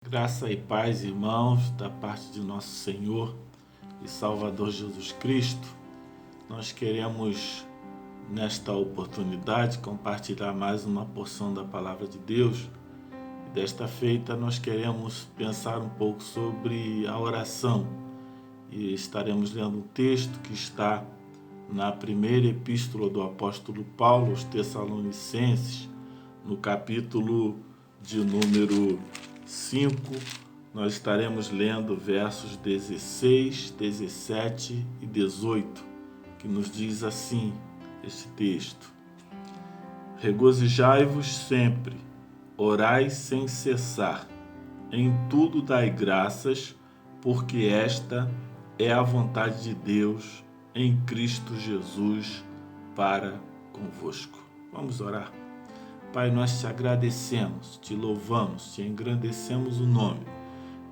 Graça e paz, irmãos, da parte de nosso Senhor e Salvador Jesus Cristo. Nós queremos, nesta oportunidade, compartilhar mais uma porção da Palavra de Deus. E desta feita, nós queremos pensar um pouco sobre a oração. E estaremos lendo um texto que está na primeira epístola do apóstolo Paulo aos Tessalonicenses, no capítulo de número 5, nós estaremos lendo versos 16, 17 e 18, que nos diz assim, este texto: Regozijai-vos sempre, orai sem cessar, em tudo dai graças, porque esta é a vontade de Deus em Cristo Jesus para convosco. Vamos orar. Pai, nós te agradecemos, te louvamos, te engrandecemos o nome,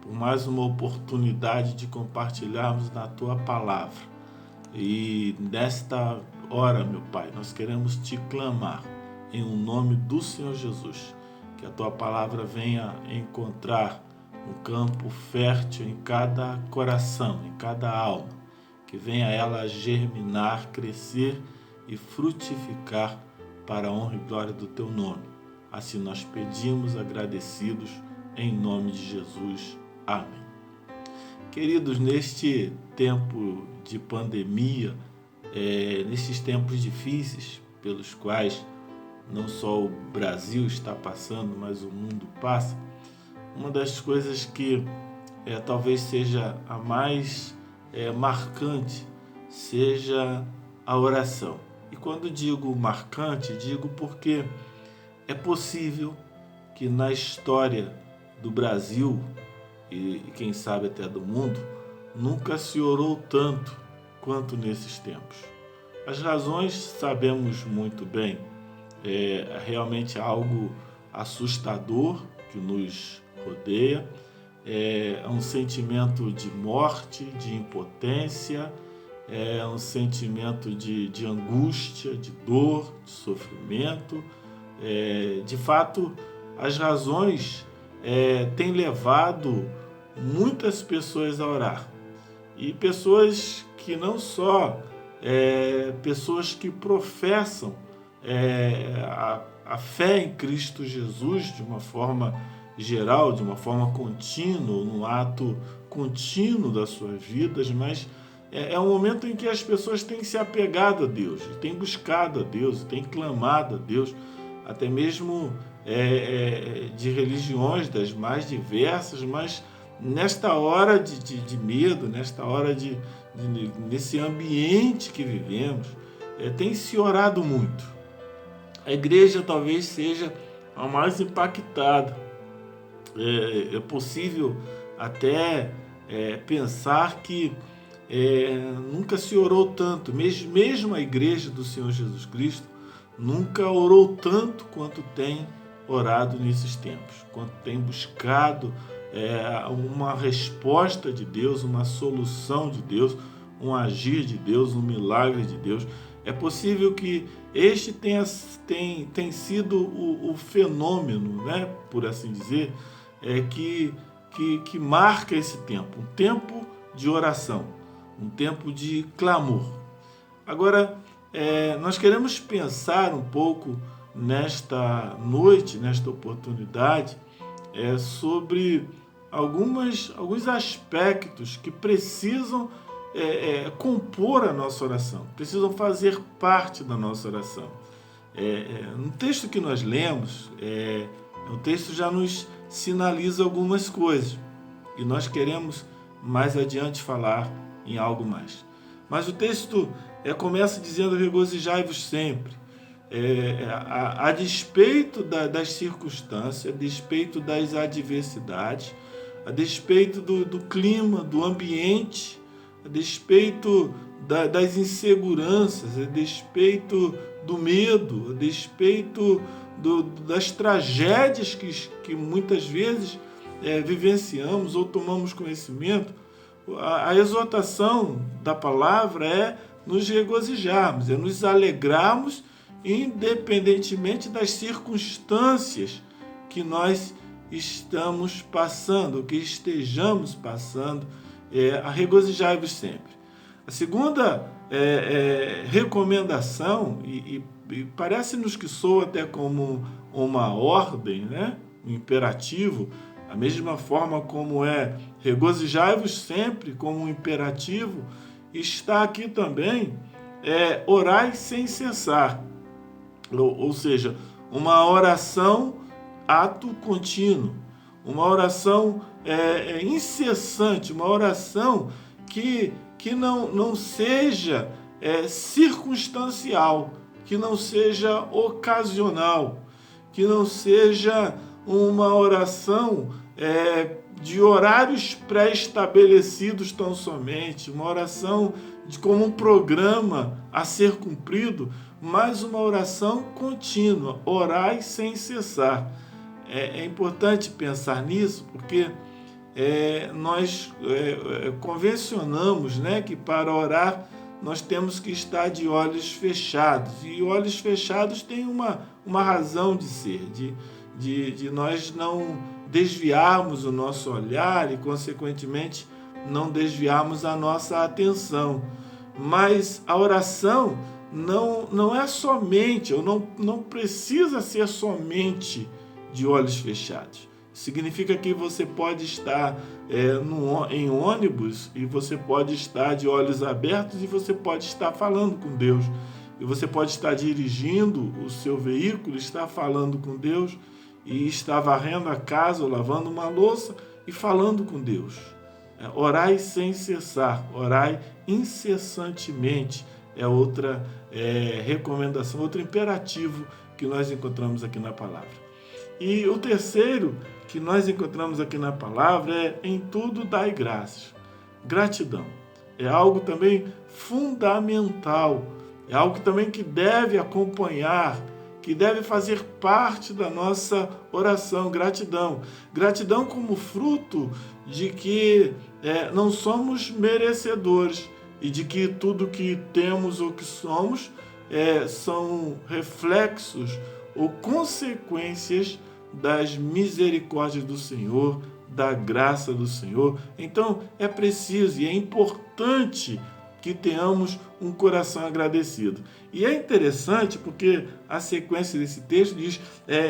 por mais uma oportunidade de compartilharmos na tua palavra. E nesta hora, meu Pai, nós queremos te clamar em o nome do Senhor Jesus, que a tua palavra venha encontrar um campo fértil em cada coração, em cada alma, que venha ela germinar, crescer e frutificar para a honra e glória do teu nome. Assim nós pedimos agradecidos em nome de Jesus. Amém. Queridos, neste tempo de pandemia, nesses tempos difíceis pelos quais não só o Brasil está passando, mas o mundo passa, uma das coisas que talvez seja a mais marcante seja a oração. E quando digo marcante, digo porque é possível que na história do Brasil e quem sabe até do mundo, nunca se orou tanto quanto nesses tempos. As razões sabemos muito bem, é realmente algo assustador que nos rodeia, é um sentimento de morte, de impotência, é um sentimento de angústia, de dor, de sofrimento. De fato, as razões têm levado muitas pessoas a orar. E pessoas que não só, pessoas que professam a fé em Cristo Jesus de uma forma geral, de uma forma contínua, num ato contínuo das suas vidas, mas é um momento em que as pessoas têm se apegado a Deus, têm buscado a Deus, têm clamado a Deus, até mesmo de religiões das mais diversas, mas nesta hora de medo, nesta hora nesse ambiente que vivemos, tem se orado muito. A igreja talvez seja a mais impactada. É possível até pensar que nunca se orou tanto, mesmo a igreja do Senhor Jesus Cristo nunca orou tanto quanto tem orado nesses tempos, quanto tem buscado uma resposta de Deus, uma solução de Deus, um agir de Deus, um milagre de Deus. É possível que este tem sido o fenômeno, né, por assim dizer, que marca esse tempo, um tempo de oração, um tempo de clamor. Agora, nós queremos pensar um pouco nesta noite, nesta oportunidade, sobre alguns aspectos que precisam compor a nossa oração, precisam fazer parte da nossa oração. No texto que nós lemos, o texto já nos sinaliza algumas coisas e nós queremos mais adiante falar em algo mais. Mas o texto começa dizendo: regozijai-vos sempre. A despeito das circunstâncias, a despeito das adversidades, a despeito do clima, do ambiente, a despeito das inseguranças, a despeito do medo, a despeito das tragédias que muitas vezes vivenciamos ou tomamos conhecimento, a exortação da palavra é nos regozijarmos, é nos alegrarmos independentemente das circunstâncias que nós estamos passando, o que estejamos passando, regozijai-vos sempre. A segunda recomendação, e parece-nos que soa até como uma ordem, né? Um imperativo, a mesma forma como regozijai-vos sempre como um imperativo, está aqui também orai sem cessar, ou seja, uma oração ato contínuo, uma oração incessante, uma oração que não seja circunstancial, que não seja ocasional, que não seja uma oração de horários pré-estabelecidos tão somente, uma oração como um programa a ser cumprido, mas uma oração contínua, orai sem cessar. É importante pensar nisso, porque nós convencionamos, né, que para orar nós temos que estar de olhos fechados, e olhos fechados tem uma razão de ser, de nós não desviarmos o nosso olhar e, consequentemente, não desviarmos a nossa atenção. Mas a oração não é somente, ou não precisa ser somente de olhos fechados. Significa que você pode estar em ônibus e você pode estar de olhos abertos e você pode estar falando com Deus. E você pode estar dirigindo o seu veículo, estar falando com Deus, e estar varrendo a casa ou lavando uma louça e falando com Deus. Orai sem cessar, orai incessantemente. É outra recomendação, outro imperativo que nós encontramos aqui na palavra. E o terceiro que nós encontramos aqui na palavra é em tudo dai graças. Gratidão. É algo também fundamental, é algo também que deve acompanhar, que deve fazer parte da nossa oração. Gratidão. Gratidão como fruto de que não somos merecedores e de que tudo que temos ou que somos são reflexos ou consequências das misericórdias do Senhor, da graça do Senhor. Então é preciso e é importante que tenhamos um coração agradecido. E é interessante porque a sequência desse texto diz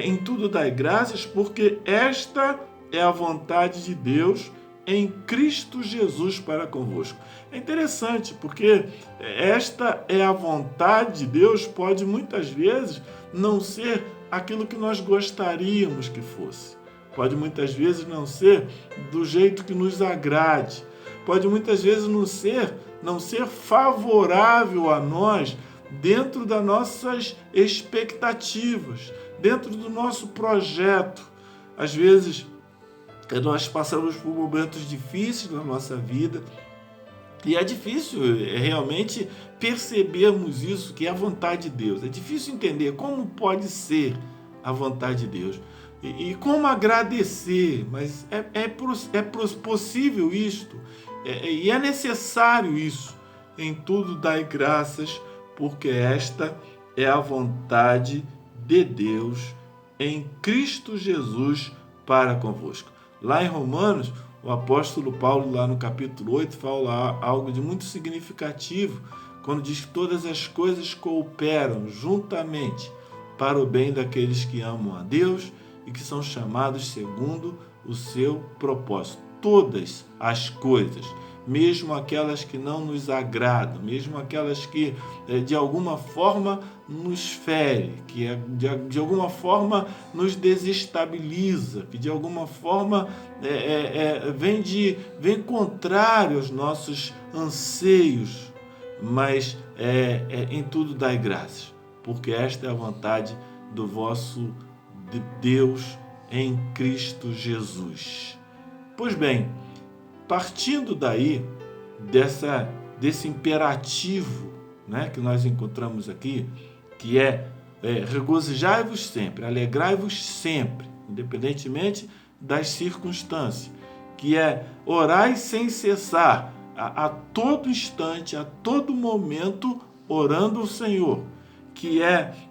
em tudo dai graças, porque esta é a vontade de Deus em Cristo Jesus para convosco. É interessante porque esta é a vontade de Deus, pode muitas vezes não ser aquilo que nós gostaríamos que fosse. Pode muitas vezes não ser do jeito que nos agrade. Pode muitas vezes não ser favorável a nós dentro das nossas expectativas, dentro do nosso projeto. Às vezes, nós passamos por momentos difíceis na nossa vida e é difícil realmente percebermos isso, que é a vontade de Deus. É difícil entender como pode ser a vontade de Deus e como agradecer, mas é possível isto e é necessário isso. Em tudo dai graças, porque esta é a vontade de Deus em Cristo Jesus para convosco. Lá em Romanos, o apóstolo Paulo, lá no capítulo 8, fala algo de muito significativo, quando diz que todas as coisas cooperam juntamente para o bem daqueles que amam a Deus e que são chamados segundo o seu propósito. Todas as coisas, mesmo aquelas que não nos agradam, mesmo aquelas que de alguma forma nos ferem, que de alguma forma nos desestabiliza, que de alguma forma vem contrário aos nossos anseios, mas em tudo dai graças, porque esta é a vontade do vosso Deus em Cristo Jesus. Pois bem, partindo daí, desse imperativo, né, que nós encontramos aqui, que regozijai-vos sempre, alegrai-vos sempre, independentemente das circunstâncias, que orai sem cessar, a todo instante, a todo momento, orando ao Senhor, que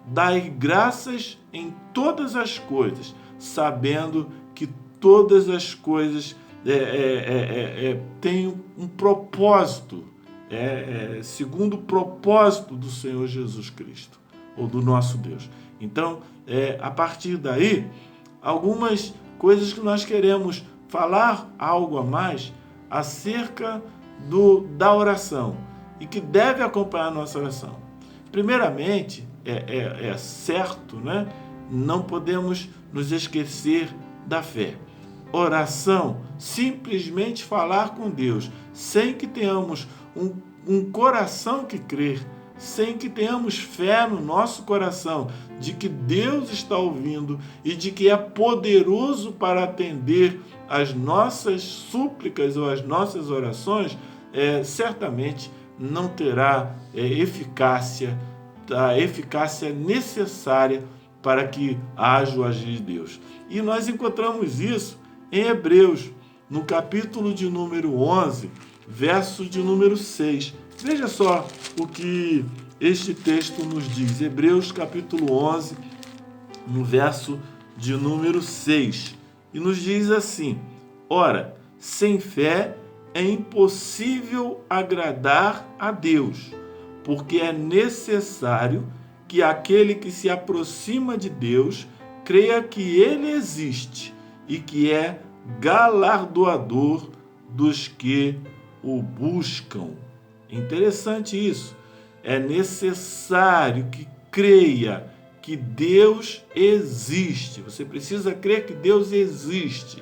dai graças em todas as coisas, sabendo que todas as coisas têm um propósito, segundo o propósito do Senhor Jesus Cristo, ou do nosso Deus. Então, a partir daí, algumas coisas que nós queremos falar algo a mais acerca da oração e que deve acompanhar a nossa oração. Primeiramente, é certo, né? Não podemos nos esquecer da fé. Oração, simplesmente falar com Deus, sem que tenhamos um coração que crer, sem que tenhamos fé no nosso coração de que Deus está ouvindo e de que é poderoso para atender as nossas súplicas ou as nossas orações, certamente não terá a eficácia necessária para que haja o agir de Deus. E nós encontramos isso em Hebreus, no capítulo de número 11, verso de número 6. Veja só o que este texto nos diz. Hebreus capítulo 11, no verso de número 6. E nos diz assim: ora, sem fé é impossível agradar a Deus, porque é necessário que aquele que se aproxima de Deus creia que Ele existe e que é galardoador dos que o buscam. Interessante isso. É necessário que creia que Deus existe. Você precisa crer que Deus existe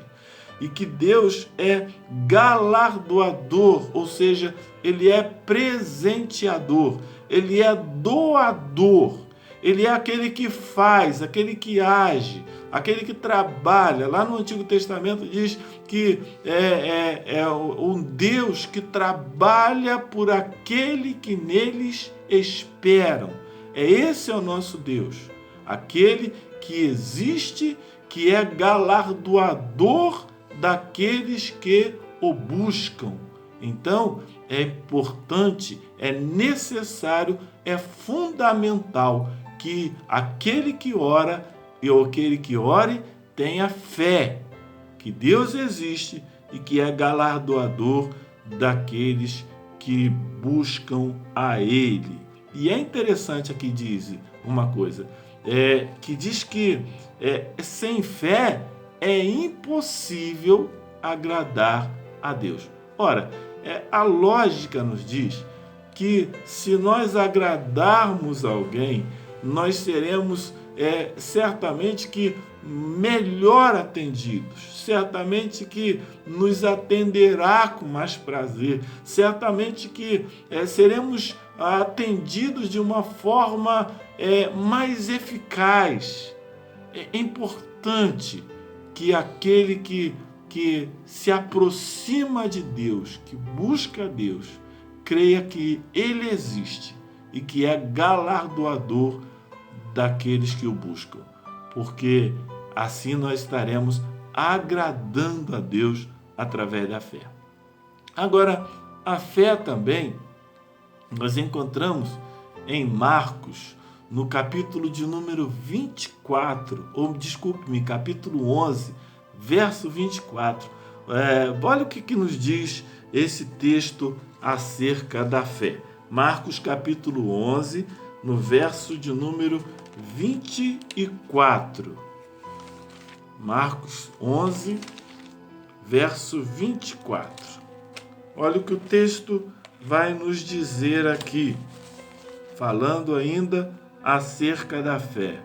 e que Deus é galardoador, ou seja, Ele é presenteador, Ele é doador, Ele é aquele que faz, aquele que age, aquele que trabalha. Lá no Antigo Testamento diz que é um Deus que trabalha por aquele que neles esperam. Esse é o nosso Deus, aquele que existe, que é galardoador daqueles que o buscam. Então, é importante, é necessário, é fundamental que aquele que ora ou aquele que ore tenha fé que Deus existe e que é galardoador daqueles que buscam a Ele. E é interessante aqui diz uma coisa, que diz que sem fé é impossível agradar a Deus. Ora, a lógica nos diz que se nós agradarmos alguém, nós seremos certamente que melhor atendidos, certamente que nos atenderá com mais prazer, certamente que seremos atendidos de uma forma mais eficaz. É importante que aquele que se aproxima de Deus, que busca Deus, creia que Ele existe e que é galardoador daqueles que o buscam, porque assim nós estaremos agradando a Deus através da fé. Agora, a fé também nós encontramos em Marcos, no capítulo de número 24, capítulo 11, verso 24. Olha o que nos diz esse texto acerca da fé. Marcos capítulo 11, no verso de número 24. Marcos 11, verso 24. Olha o que o texto vai nos dizer aqui, falando ainda acerca da fé.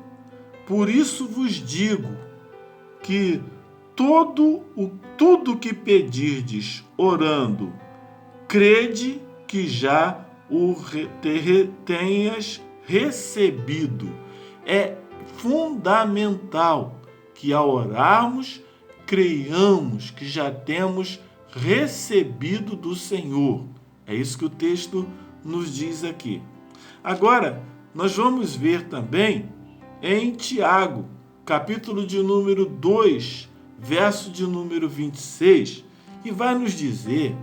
Por isso vos digo que tudo que pedirdes orando, crede que já o tenhas recebido. É fundamental que ao orarmos, creiamos que já temos recebido do Senhor. É isso que o texto nos diz aqui. Agora, nós vamos ver também em Tiago, capítulo de número 2, verso de número 26, que vai nos dizer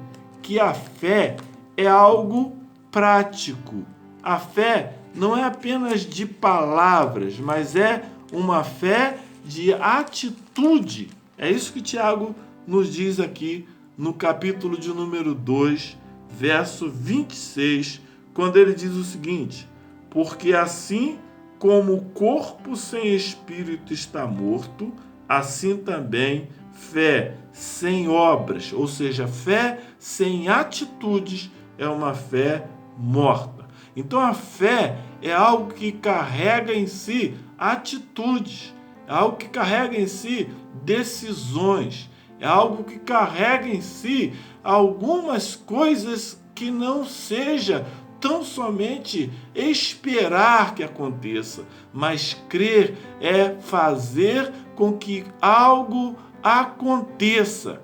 que a fé é algo prático. A fé não é apenas de palavras, mas é uma fé de atitude. É isso que Tiago nos diz aqui no capítulo de número 2, verso 26, quando ele diz o seguinte: porque assim como o corpo sem espírito está morto, assim também fé sem obras, ou seja, fé sem atitudes, é uma fé morta. Então a fé é algo que carrega em si atitudes, é algo que carrega em si decisões, é algo que carrega em si algumas coisas que não seja tão somente esperar que aconteça, mas crer é fazer com que algo aconteça,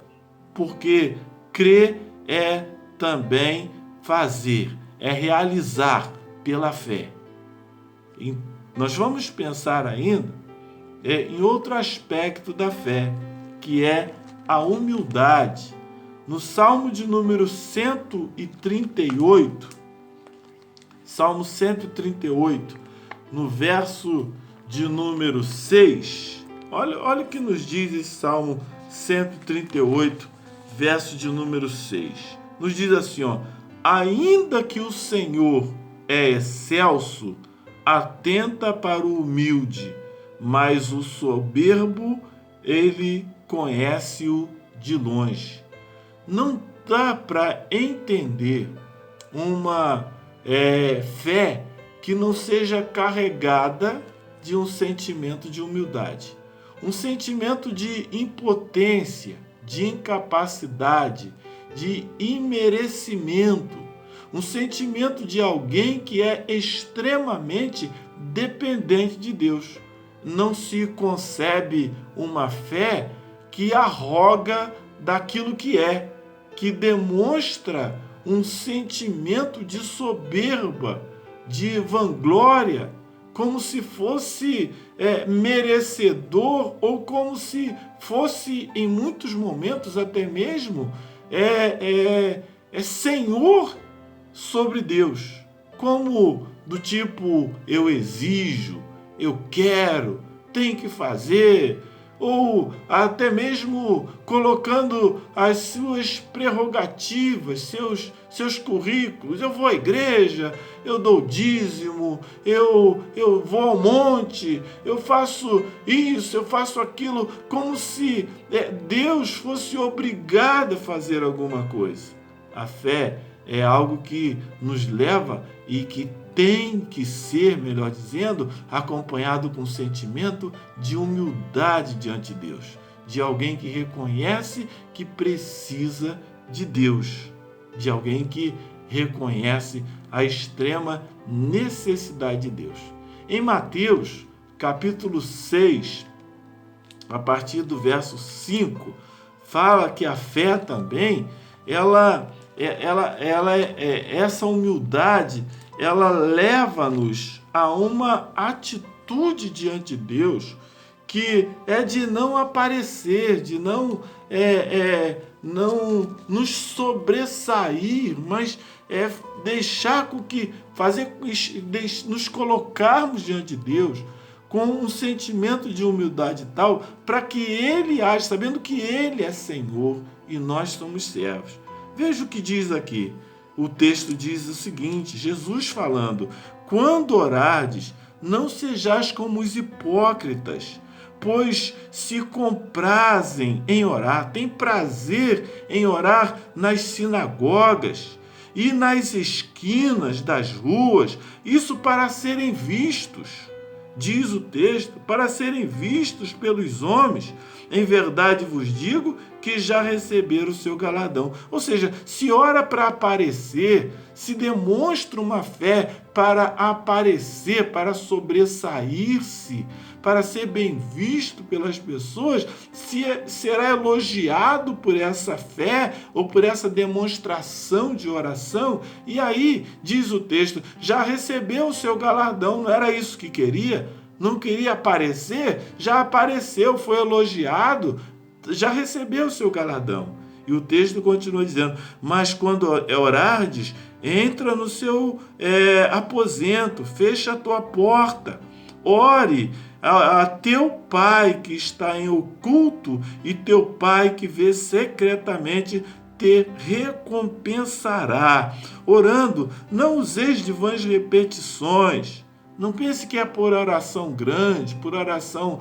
porque crer é também fazer, é realizar pela fé. E nós vamos pensar ainda em outro aspecto da fé, que é a humildade. No Salmo de número 138, Salmo 138, no verso de número 6, olha o que nos diz esse Salmo 138, verso de número 6. Nos diz assim, ainda que o Senhor é excelso, atenta para o humilde, mas o soberbo, ele conhece-o de longe. Não dá para entender uma fé que não seja carregada de um sentimento de humildade, um sentimento de impotência, de incapacidade, de imerecimento, um sentimento de alguém que é extremamente dependente de Deus. Não se concebe uma fé que arroga daquilo que demonstra um sentimento de soberba, de vanglória, como se fosse merecedor ou como se fosse, em muitos momentos, até mesmo senhor sobre Deus, como do tipo, eu exijo, eu quero, tem que fazer, ou até mesmo colocando as suas prerrogativas, seus currículos. Eu vou à igreja, eu dou dízimo, eu vou ao monte, eu faço isso, eu faço aquilo, como se Deus fosse obrigado a fazer alguma coisa. A fé é algo que nos leva e que tem que ser, melhor dizendo, acompanhado com um sentimento de humildade diante de Deus, de alguém que reconhece que precisa de Deus, de alguém que reconhece a extrema necessidade de Deus. Em Mateus, capítulo 6, a partir do verso 5, fala que a fé também, essa humildade, ela leva-nos a uma atitude diante de Deus que é de não aparecer, de não nos sobressair, mas deixar com que nos colocarmos diante de Deus com um sentimento de humildade tal, para que Ele age, sabendo que Ele é Senhor e nós somos servos. Veja o que diz aqui. O texto diz o seguinte, Jesus falando: quando orardes, não sejais como os hipócritas, pois se comprazem em orar, têm prazer em orar nas sinagogas e nas esquinas das ruas, isso para serem vistos. Diz o texto, para serem vistos pelos homens. Em verdade vos digo que já receberam o seu galardão. Ou seja, se ora para aparecer, se demonstra uma fé para aparecer, para sobressair-se, para ser bem visto pelas pessoas, será elogiado por essa fé ou por essa demonstração de oração. E aí, diz o texto, já recebeu o seu galardão. Não era isso que queria? Não queria aparecer? Já apareceu, foi elogiado, já recebeu o seu galardão. E o texto continua dizendo, mas quando orardes, entra no seu aposento, fecha a tua porta, ore a teu Pai que está em oculto, e teu Pai que vê secretamente te recompensará. Orando, não useis de vãs repetições. Não pense que é por oração grande, por oração,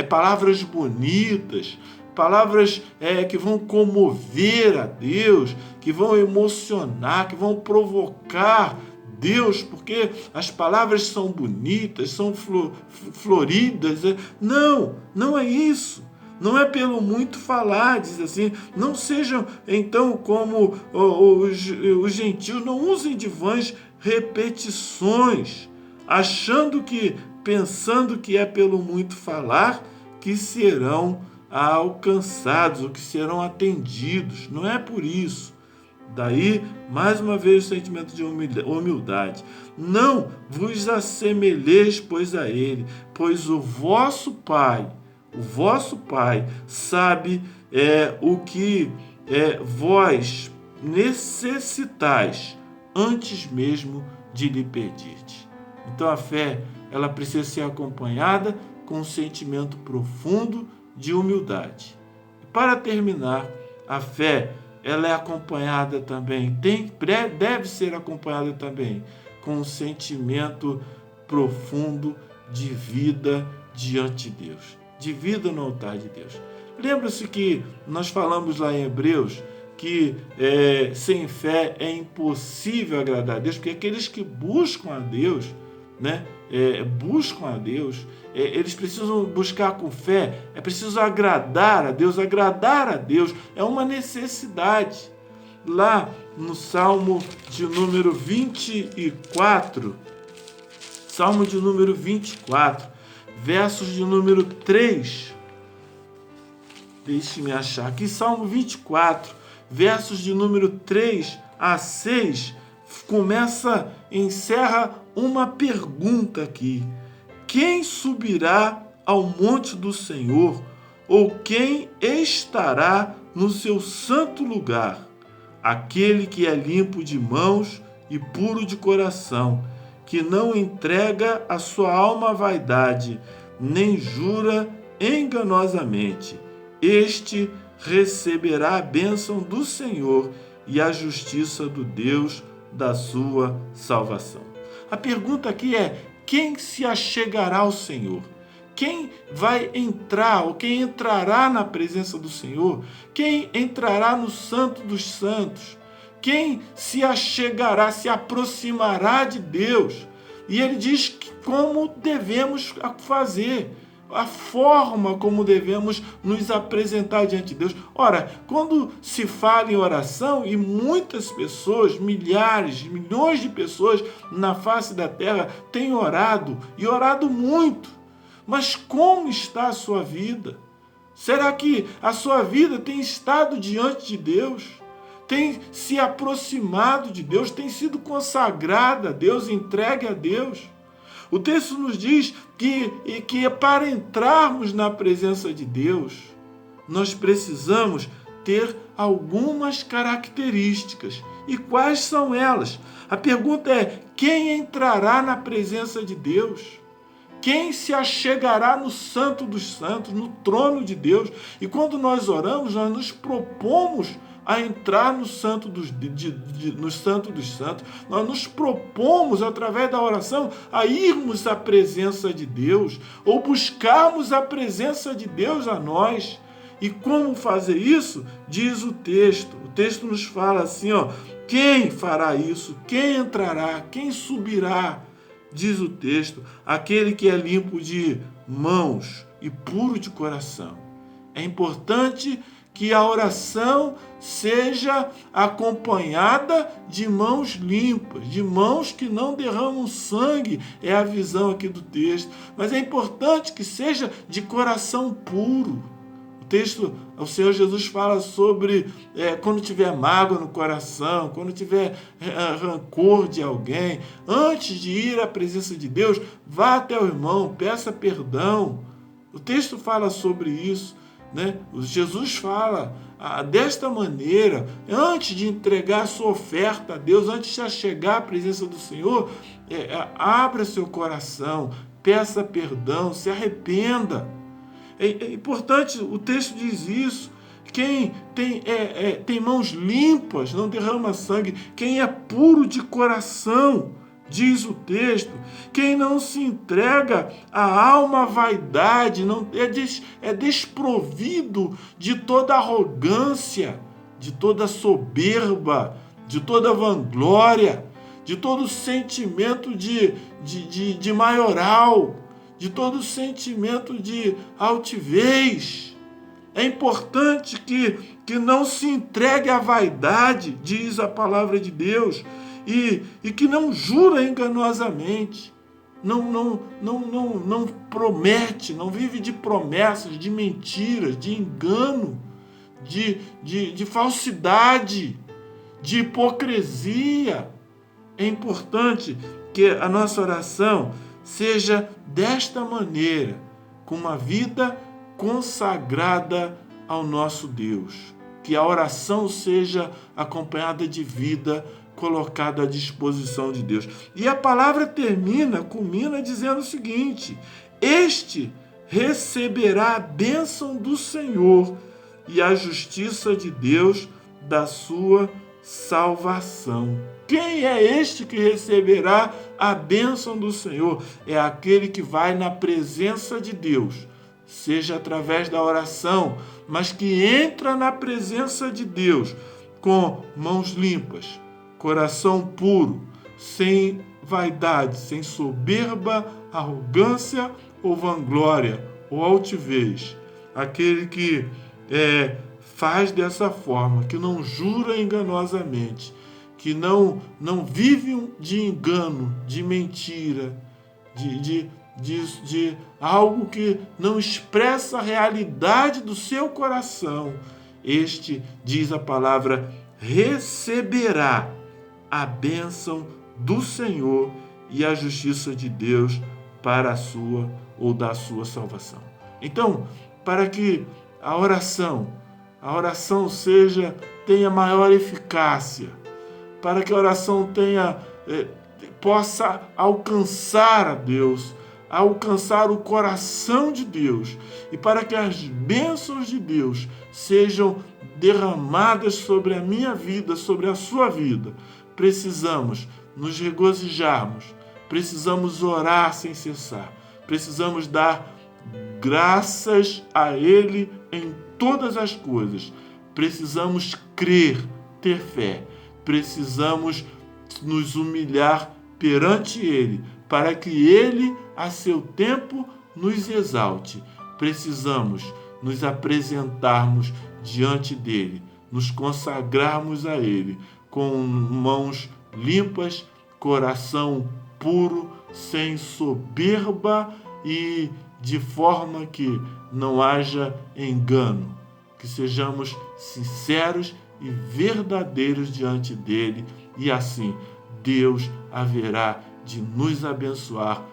palavras bonitas, palavras que vão comover a Deus, que vão emocionar, que vão provocar Deus, porque as palavras são bonitas, são floridas. Não, não é isso. Não é pelo muito falar, diz assim. Não sejam, então, como os gentios, não usem de vãs repetições, pensando que é pelo muito falar que serão alcançados, ou que serão atendidos. Não é por isso. Daí, mais uma vez, o sentimento de humildade. Não vos assemelheis, pois, a ele, pois o vosso Pai sabe o que vós necessitais antes mesmo de lhe pedirdes. Então a fé, ela precisa ser acompanhada com um sentimento profundo de humildade. E para terminar, a fé, ela é acompanhada também, deve ser acompanhada também com um sentimento profundo de vida diante de Deus, de vida no altar de Deus. Lembra-se que nós falamos lá em Hebreus que sem fé é impossível agradar a Deus, porque aqueles que buscam a Deus, eles precisam buscar com fé, é preciso agradar a Deus é uma necessidade. Lá no Salmo de número 24, versos de número 3, deixe-me achar aqui, Salmo 24, versos de número 3 a 6, encerra uma pergunta aqui. Quem subirá ao monte do Senhor? Ou quem estará no seu santo lugar? Aquele que é limpo de mãos e puro de coração, que não entrega a sua alma à vaidade, nem jura enganosamente. Este receberá a bênção do Senhor e a justiça do Deus da sua salvação. A pergunta aqui é: quem se achegará ao Senhor? Quem vai entrar, ou quem entrará na presença do Senhor? Quem entrará no Santo dos Santos? Quem se achegará, se aproximará de Deus? E ele diz como devemos fazer, a forma como devemos nos apresentar diante de Deus. Ora, quando se fala em oração, e muitas pessoas, milhares, milhões de pessoas na face da terra têm orado, e orado muito, mas como está a sua vida? Será que a sua vida tem estado diante de Deus? Tem se aproximado de Deus? Tem sido consagrada a Deus, entregue a Deus? O texto nos diz que para entrarmos na presença de Deus, nós precisamos ter algumas características. E quais são elas? A pergunta é: quem entrará na presença de Deus? Quem se achegará no Santo dos Santos, no trono de Deus? E quando nós oramos, nós nos propomos a entrar no Santo dos Santos. Nós nos propomos, através da oração, a irmos à presença de Deus, ou buscarmos a presença de Deus a nós. E como fazer isso? Diz o texto. O texto nos fala assim, quem fará isso? Quem entrará? Quem subirá? Diz o texto: aquele que é limpo de mãos e puro de coração. É importante que a oração seja acompanhada de mãos limpas, de mãos que não derramam sangue, é a visão aqui do texto. Mas é importante que seja de coração puro. O Senhor Jesus fala sobre quando tiver mágoa no coração, quando tiver rancor de alguém, antes de ir à presença de Deus, vá até o irmão, peça perdão. O texto fala sobre isso. Jesus fala desta maneira: antes de entregar a sua oferta a Deus, antes de chegar à presença do Senhor, abra seu coração, peça perdão, se arrependa. É importante, o texto diz isso. Quem tem mãos limpas não derrama sangue. Quem é puro de coração, diz o texto, quem não se entrega à alma vaidade, não é desprovido de toda arrogância, de toda soberba, de toda vanglória, de todo sentimento de maioral, de todo sentimento de altivez. É importante que não se entregue à vaidade, diz a palavra de Deus, e que não jura enganosamente, não promete, não vive de promessas, de mentiras, de engano, de falsidade, de hipocrisia. É importante que a nossa oração seja desta maneira, com uma vida consagrada ao nosso Deus. Que a oração seja acompanhada de vida colocada à disposição de Deus. E a palavra culmina dizendo o seguinte: este receberá a bênção do Senhor e a justiça de Deus da sua salvação. Quem é este que receberá a bênção do Senhor? É aquele que vai na presença de Deus, seja através da oração, mas que entra na presença de Deus com mãos limpas, coração puro, sem vaidade, sem soberba, arrogância ou vanglória ou altivez. Aquele que faz dessa forma, que não jura enganosamente, que não vive de engano, de mentira, de algo que não expressa a realidade do seu coração. Este, diz a palavra, receberá a bênção do Senhor e a justiça de Deus para a sua ou da sua salvação. Então, para que a oração tenha maior eficácia, para que a oração possa alcançar a Deus, alcançar o coração de Deus, e para que as bênçãos de Deus sejam derramadas sobre a minha vida, sobre a sua vida, precisamos nos regozijarmos, precisamos orar sem cessar, precisamos dar graças a Ele em todas as coisas, precisamos crer, ter fé, precisamos nos humilhar perante Ele, para que Ele, a seu tempo, nos exalte. Precisamos nos apresentarmos diante dEle, nos consagrarmos a Ele, com mãos limpas, coração puro, sem soberba e de forma que não haja engano. Que sejamos sinceros e verdadeiros diante dEle, e assim Deus haverá de nos abençoar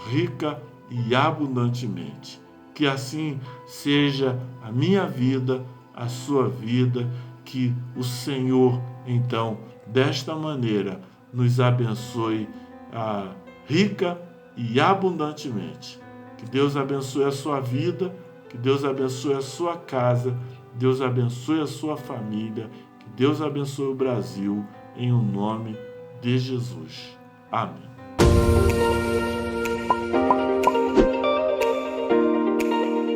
rica e abundantemente. Que assim seja a minha vida, a sua vida, que o Senhor, então, desta maneira, nos abençoe rica e abundantemente. Que Deus abençoe a sua vida, que Deus abençoe a sua casa, Deus abençoe a sua família, que Deus abençoe o Brasil, em o nome de Jesus. Amém.